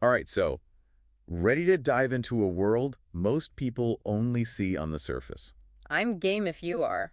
All right, so ready to dive into a world most people only see on the surface. I'm game if you are.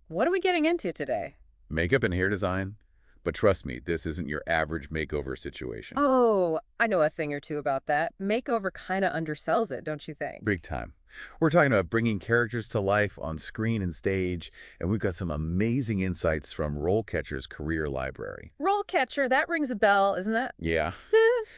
What are we getting into today? Makeup and hair design. But trust me, this isn't your average makeover situation. Oh, I know a thing or two about that. Makeover kind of undersells it, don't you think? Big time. We're talking about bringing characters to life on screen and stage, and we've got some amazing insights from RoleCatcher's career library. RoleCatcher, that rings a bell, isn't that? Yeah,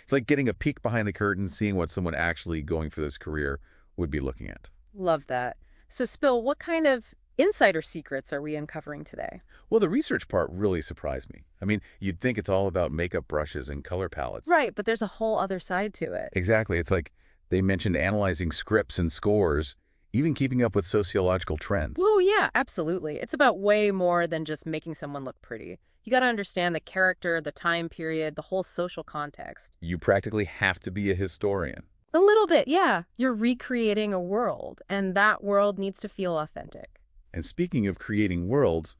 it's like getting a peek behind the curtain, seeing what someone actually going for this career would be looking at. Love that. So, Spill, what kind of insider secrets are we uncovering today? Well, the research part really surprised me. I mean, you'd think it's all about makeup brushes and color palettes. Right, but there's a whole other side to it. Exactly. It's like they mentioned analyzing scripts and scores, even keeping up with sociological trends. Oh, yeah, absolutely. It's about way more than just making someone look pretty. You got to understand the character, the time period, the whole social context. You practically have to be a historian. A little bit, yeah. You're recreating a world, and that world needs to feel authentic. And speaking of creating worlds,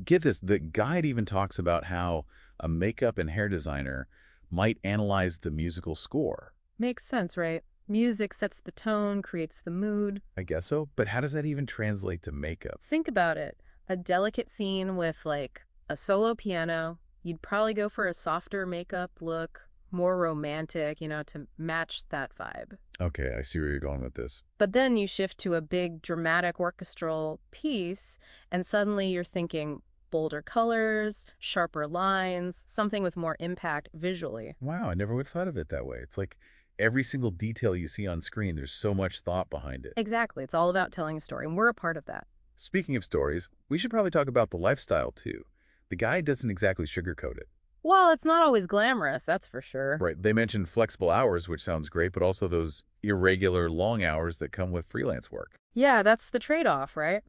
get this, the guide even talks about how a makeup and hair designer might analyze the musical score. Makes sense, right? Music sets the tone, creates the mood. I guess so, but how does that even translate to makeup? Think about it. A delicate scene with, like, a solo piano. You'd probably go for a softer makeup look, more romantic, to match that vibe. Okay, I see where you're going with this. But then you shift to a big dramatic orchestral piece, and suddenly you're thinking bolder colors, sharper lines, something with more impact visually. Wow, I never would have thought of it that way. It's like every single detail you see on screen, there's so much thought behind it. Exactly. It's all about telling a story, and we're a part of that. Speaking of stories, we should probably talk about the lifestyle too. The guide doesn't exactly sugarcoat it. Well, it's not always glamorous, that's for sure. Right, they mentioned flexible hours, which sounds great, but also those irregular long hours that come with freelance work. Yeah, that's the trade-off, right?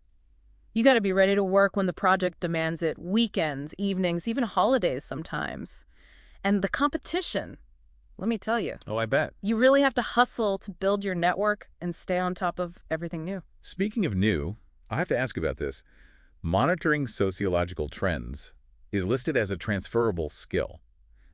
You got to be ready to work when the project demands it, weekends, evenings, even holidays sometimes. And the competition, let me tell you, Oh, I bet. you really have to hustle to build your network and stay on top of everything new. Speaking of new, I have to ask about this. Monitoring sociological trends is listed as a transferable skill.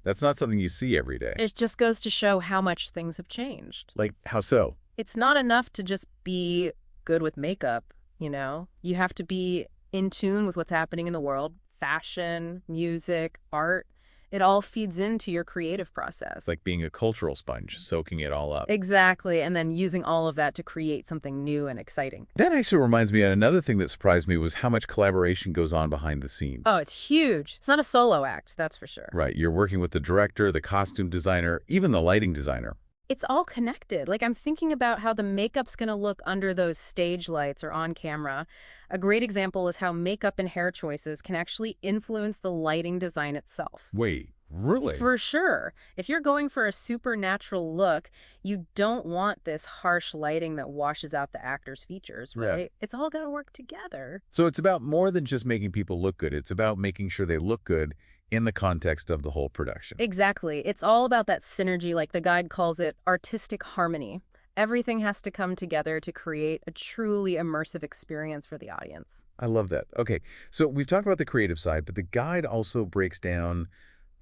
That's not something you see every day. It just goes to show how much things have changed. Like, how so? It's not enough to just be good with makeup. You have to be in tune with what's happening in the world. Fashion, music, art, it all feeds into your creative process. It's like being a cultural sponge, soaking it all up. Exactly, and then using all of that to create something new and exciting. That actually reminds me, and another thing that surprised me was how much collaboration goes on behind the scenes. Oh, it's huge. It's not a solo act, that's for sure. Right, you're working with the director, the costume designer, even the lighting designer. It's all connected. Like, I'm thinking about how the makeup's going to look under those stage lights or on camera. A great example is how makeup and hair choices can actually influence the lighting design itself. Wait, really? For sure. If you're going for a supernatural look, you don't want this harsh lighting that washes out the actor's features, Yeah. right? It's all got to work together. So it's about more than just making people look good. It's about making sure they look good in the context of the whole production. Exactly. It's all about that synergy, like the guide calls it artistic harmony. Everything has to come together to create a truly immersive experience for the audience. I love that. Okay, so we've talked about the creative side, but the guide also breaks down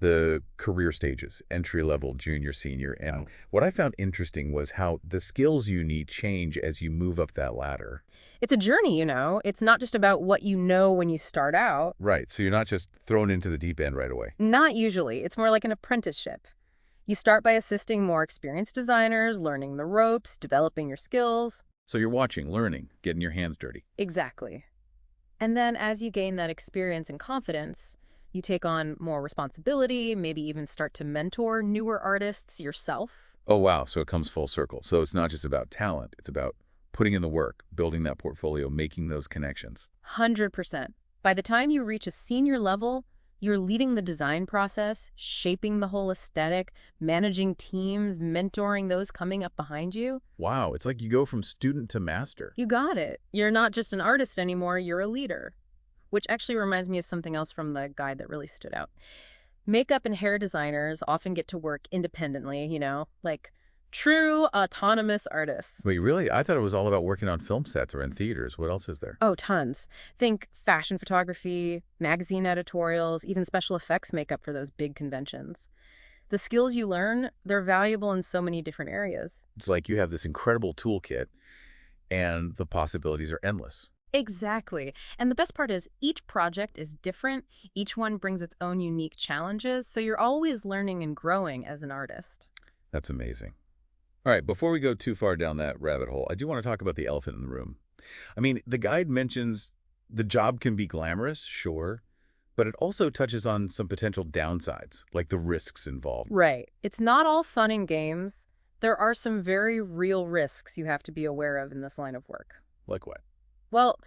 the career stages, entry level, junior, senior. And what I found interesting was how the skills you need change as you move up that ladder. It's a journey. It's not just about what you know when you start out. Right, so you're not just thrown into the deep end right away. Not usually. It's more like an apprenticeship. You start by assisting more experienced designers, learning the ropes, developing your skills. So you're watching, learning, getting your hands dirty. Exactly. And then as you gain that experience and confidence, you take on more responsibility, maybe even start to mentor newer artists yourself. Oh, wow, so it comes full circle. So it's not just about talent, it's about putting in the work, building that portfolio, making those connections. 100%. By the time you reach a senior level, you're leading the design process, shaping the whole aesthetic, managing teams, mentoring those coming up behind you. Wow, it's like you go from student to master. You got it. You're not just an artist anymore, you're a leader. Which actually reminds me of something else from the guide that really stood out. Makeup and hair designers often get to work independently, like true autonomous artists. Wait, really? I thought it was all about working on film sets or in theaters. What else is there? Oh, tons. Think fashion photography, magazine editorials, even special effects makeup for those big conventions. The skills you learn, they're valuable in so many different areas. It's like you have this incredible toolkit, and the possibilities are endless. Exactly. And the best part is each project is different. Each one brings its own unique challenges, so you're always learning and growing as an artist. That's amazing. All right, before we go too far down that rabbit hole, I do want to talk about the elephant in the room. I mean, the guide mentions the job can be glamorous, sure, but it also touches on some potential downsides, like the risks involved. Right. It's not all fun and games. There are some very real risks you have to be aware of in this line of work. Like what? Well,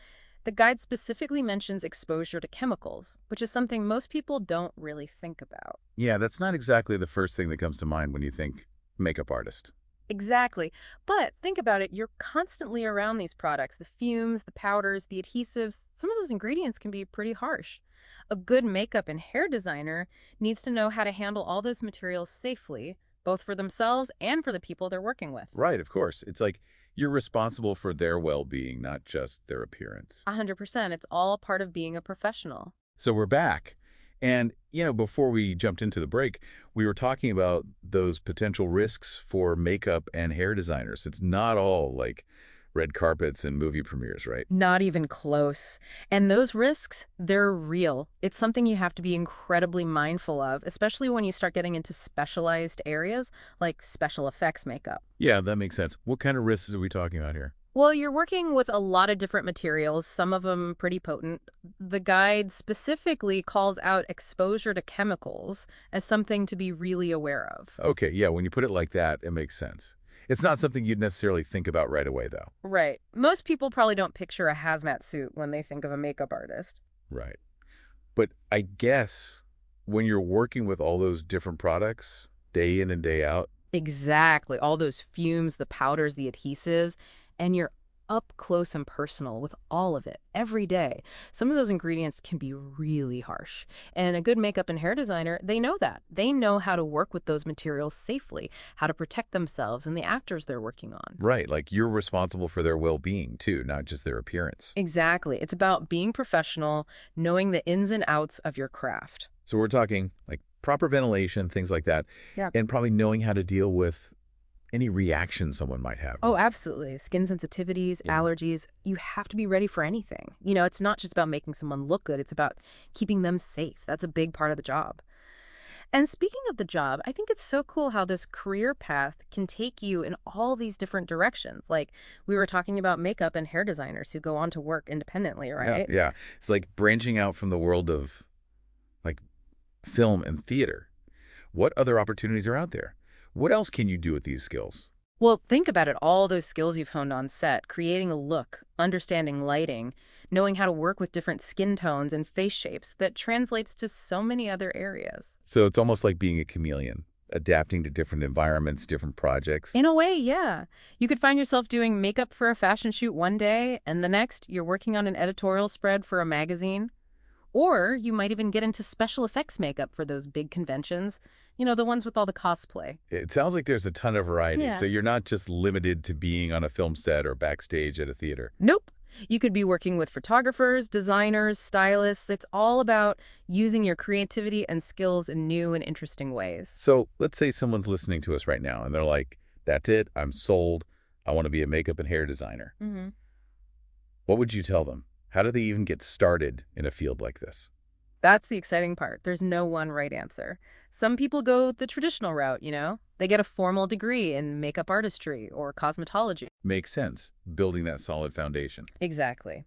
the guide specifically mentions exposure to chemicals, which is something most people don't really think about. Yeah, that's not exactly the first thing that comes to mind when you think makeup artist. Exactly. But think about it, you're constantly around these products, the fumes, the powders, the adhesives. Some of those ingredients can be pretty harsh. A good makeup and hair designer needs to know how to handle all those materials safely, both for themselves and for the people they're working with. Right, of course. It's like you're responsible for their well-being, not just their appearance. 100%. It's all part of being a professional. So we're back. And, before we jumped into the break, we were talking about those potential risks for makeup and hair designers. It's not all like red carpets and movie premieres, right? Not even close. And those risks, they're real. It's something you have to be incredibly mindful of, especially when you start getting into specialized areas like special effects makeup. Yeah, that makes sense. What kind of risks are we talking about here? Well, you're working with a lot of different materials, some of them pretty potent. The guide specifically calls out exposure to chemicals as something to be really aware of. Okay, yeah, when you put it like that, it makes sense. It's not something you'd necessarily think about right away, though. Right. Most people probably don't picture a hazmat suit when they think of a makeup artist. Right. But I guess when you're working with all those different products, day in and day out, Exactly. All those fumes, the powders, the adhesives, and you're up close and personal with all of it every day. Some of those ingredients can be really harsh. And a good makeup and hair designer, they know that. They know how to work with those materials safely, how to protect themselves and the actors they're working on. right, like you're responsible for their well-being, too, not just their appearance. Exactly. It's about being professional, knowing the ins and outs of your craft. So we're talking like proper ventilation, things like that, Yeah. and probably knowing how to deal with any reaction someone might have. Oh, absolutely. Skin sensitivities, Yeah. allergies, you have to be ready for anything. It's not just about making someone look good, it's about keeping them safe. That's a big part of the job. And speaking of the job, I think it's so cool how this career path can take you in all these different directions. Like we were talking about makeup and hair designers who go on to work independently, Yeah, right? yeah. It's like branching out from the world of like film and theater. What other opportunities are out there? What else can you do with these skills? Well, think about it, all those skills you've honed on set, creating a look, understanding lighting, knowing how to work with different skin tones and face shapes that translates to so many other areas. So it's almost like being a chameleon, adapting to different environments, different projects. In a way, yeah. You could find yourself doing makeup for a fashion shoot one day, and the next, you're working on an editorial spread for a magazine. Or you might even get into special effects makeup for those big conventions, the ones with all the cosplay. It sounds like there's a ton of variety. Yeah. So you're not just limited to being on a film set or backstage at a theater. Nope. You could be working with photographers, designers, stylists. It's all about using your creativity and skills in new and interesting ways. So let's say someone's listening to us right now and they're like, that's it, I'm sold. I want to be a makeup and hair designer. Hmm. What would you tell them? How do they even get started in a field like this? That's the exciting part. There's no one right answer. Some people go the traditional route. They get a formal degree in makeup artistry or cosmetology. Makes sense, building that solid foundation. Exactly.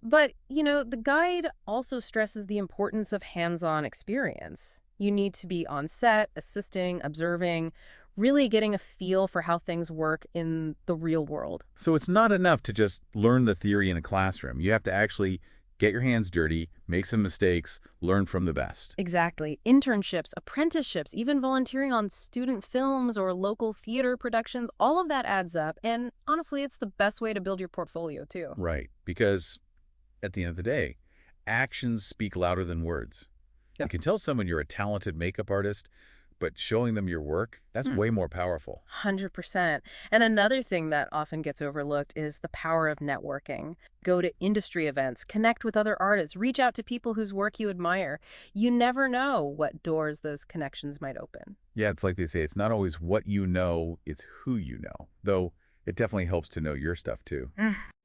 But the guide also stresses the importance of hands-on experience. You need to be on set, assisting, observing, really getting a feel for how things work in the real world. So it's not enough to just learn the theory in a classroom. You have to actually get your hands dirty, make some mistakes, learn from the best. Exactly. Internships, apprenticeships, even volunteering on student films or local theater productions, all of that adds up. And honestly, it's the best way to build your portfolio, too. Right, because at the end of the day, actions speak louder than words. You Yep. can tell someone you're a talented makeup artist, but showing them your work, that's way more powerful. 100%. And another thing that often gets overlooked is the power of networking. Go to industry events, connect with other artists, reach out to people whose work you admire. You never know what doors those connections might open. Yeah, it's like they say, it's not always what you know, it's who you know. Though it definitely helps to know your stuff too.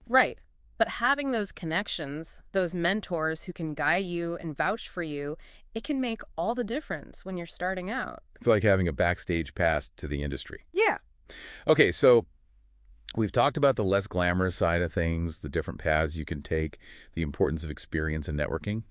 Right. But having those connections, those mentors who can guide you and vouch for you, it can make all the difference when you're starting out. It's like having a backstage pass to the industry. Yeah. Okay, so we've talked about the less glamorous side of things, the different paths you can take, the importance of experience and networking.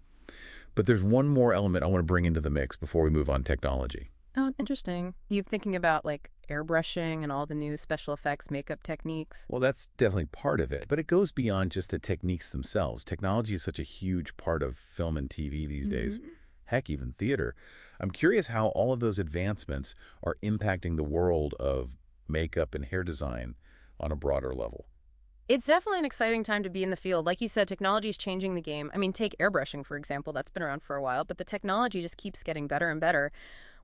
But there's one more element I want to bring into the mix before we move on technology. Oh, interesting. You thinking about like airbrushing and all the new special effects makeup techniques? Well, that's definitely part of it, but it goes beyond just the techniques themselves. Technology is such a huge part of film and TV these days. Heck, even theater. I'm curious how all of those advancements are impacting the world of makeup and hair design on a broader level. It's definitely an exciting time to be in the field. Like you said, technology is changing the game. I mean, take airbrushing, for example. That's been around for a while, but the technology just keeps getting better and better.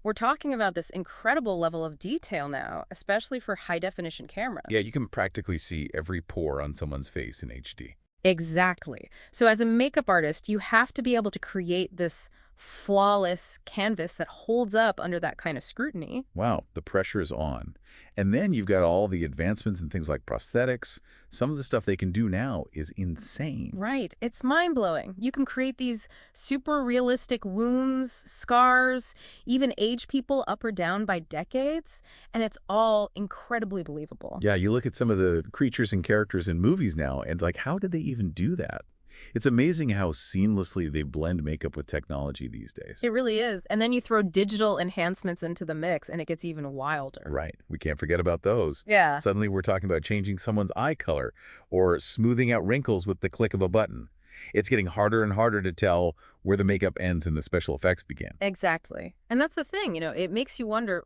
We're talking about this incredible level of detail now, especially for high-definition cameras. Yeah, you can practically see every pore on someone's face in HD. Exactly. So as a makeup artist, you have to be able to create this flawless canvas that holds up under that kind of scrutiny. Wow, the pressure is on. And then you've got all the advancements in things like prosthetics. Some of the stuff they can do now is insane. Right. It's mind-blowing. You can create these super realistic wounds, scars, even age people up or down by decades, and it's all incredibly believable. Yeah, you look at some of the creatures and characters in movies now, and like, how did they even do that? It's amazing how seamlessly they blend makeup with technology these days. It really is. And then you throw digital enhancements into the mix, and it gets even wilder. Right. We can't forget about those. Yeah. Suddenly we're talking about changing someone's eye color or smoothing out wrinkles with the click of a button. It's getting harder and harder to tell where the makeup ends and the special effects begin. Exactly. And that's the thing, it makes you wonder,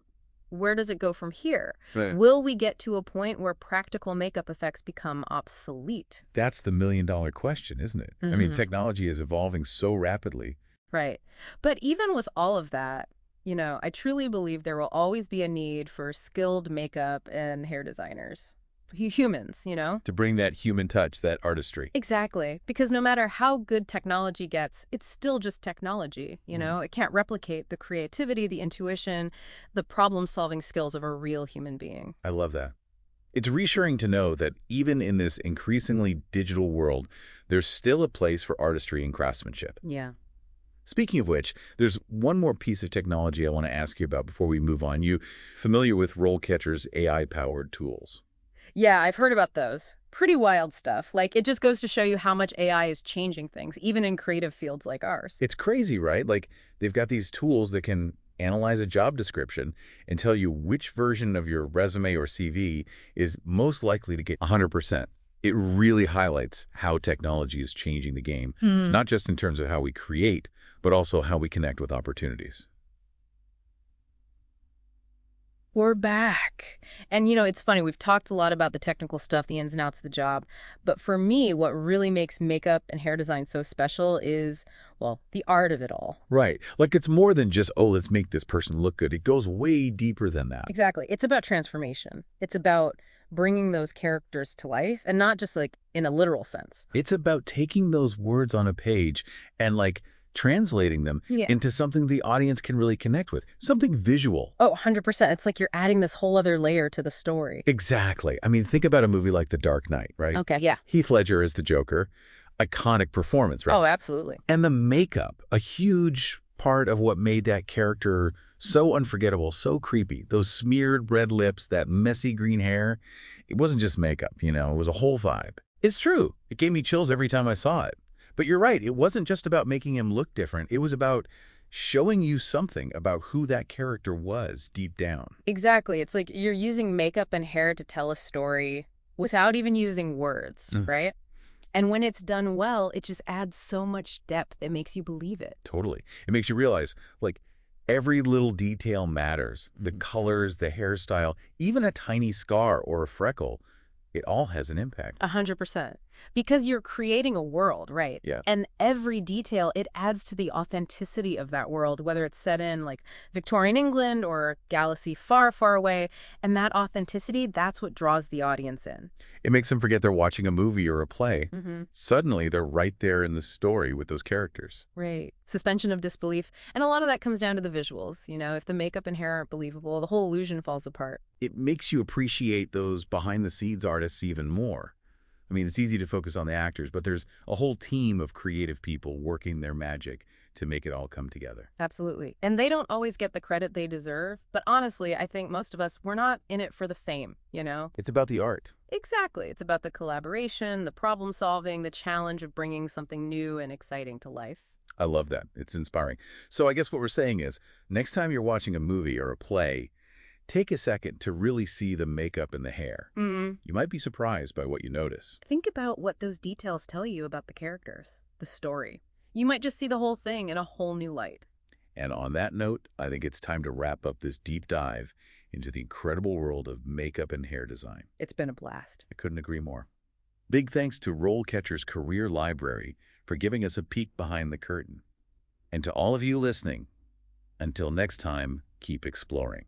where does it go from here? Right. Will we get to a point where practical makeup effects become obsolete? That's the million-dollar question, isn't it? I mean, technology is evolving so rapidly. Right. But even with all of that, I truly believe there will always be a need for skilled makeup and hair designers. Humans. To bring that human touch, that artistry. Exactly. Because no matter how good technology gets, it's still just technology, It can't replicate the creativity, the intuition, the problem-solving skills of a real human being. I love that. It's reassuring to know that even in this increasingly digital world, there's still a place for artistry and craftsmanship. Yeah. Speaking of which, there's one more piece of technology I want to ask you about before we move on. You familiar with RoleCatcher's AI-powered tools? Yeah, I've heard about those. Pretty wild stuff. Like, it just goes to show you how much AI is changing things, even in creative fields like ours. It's crazy, right? Like, they've got these tools that can analyze a job description and tell you which version of your resume or CV is most likely to get 100%. It really highlights how technology is changing the game, not just in terms of how we create, but also how we connect with opportunities. We're back. And it's funny, we've talked a lot about the technical stuff, the ins and outs of the job. But for me, what really makes makeup and hair design so special is, well, the art of it all. Right. Like it's more than just, oh, let's make this person look good. It goes way deeper than that. Exactly. It's about transformation. It's about bringing those characters to life, and not just like in a literal sense. It's about taking those words on a page and like translating them into something the audience can really connect with, something visual. Oh, 100%. It's like you're adding this whole other layer to the story. Exactly. I mean, think about a movie like The Dark Knight, right? Okay, yeah. Heath Ledger as the Joker, iconic performance, right? Oh, absolutely. And the makeup, a huge part of what made that character so unforgettable, so creepy. Those smeared red lips, that messy green hair. It wasn't just makeup, it was a whole vibe. It's true. It gave me chills every time I saw it. But you're right, it wasn't just about making him look different. It was about showing you something about who that character was deep down. Exactly. It's like you're using makeup and hair to tell a story without even using words, right? And when it's done well, it just adds so much depth. It makes you believe it. Totally. It makes you realize, like, every little detail matters. The colors, the hairstyle, even a tiny scar or a freckle, it all has an impact. 100%. Because you're creating a world, right? Yeah. And every detail, it adds to the authenticity of that world, whether it's set in like Victorian England or a galaxy far, far away. And that authenticity, that's what draws the audience in. It makes them forget they're watching a movie or a play. Mm-hmm. Suddenly, they're right there in the story with those characters. Right. Suspension of disbelief. And a lot of that comes down to the visuals. You know, if the makeup and hair aren't believable, the whole illusion falls apart. It makes you appreciate those behind-the-scenes artists even more. I mean, it's easy to focus on the actors, but there's a whole team of creative people working their magic to make it all come together. Absolutely. And they don't always get the credit they deserve. But honestly, I think most of us, we're not in it for the fame, you know? It's about the art. Exactly. It's about the collaboration, the problem solving, the challenge of bringing something new and exciting to life. I love that. It's inspiring. So I guess what we're saying is, next time you're watching a movie or a play, take a second to really see the makeup and the hair. Mm. You might be surprised by what you notice. Think about what those details tell you about the characters, the story. You might just see the whole thing in a whole new light. And on that note, I think it's time to wrap up this deep dive into the incredible world of makeup and hair design. It's been a blast. I couldn't agree more. Big thanks to RoleCatcher's Career Library for giving us a peek behind the curtain. And to all of you listening, until next time, keep exploring.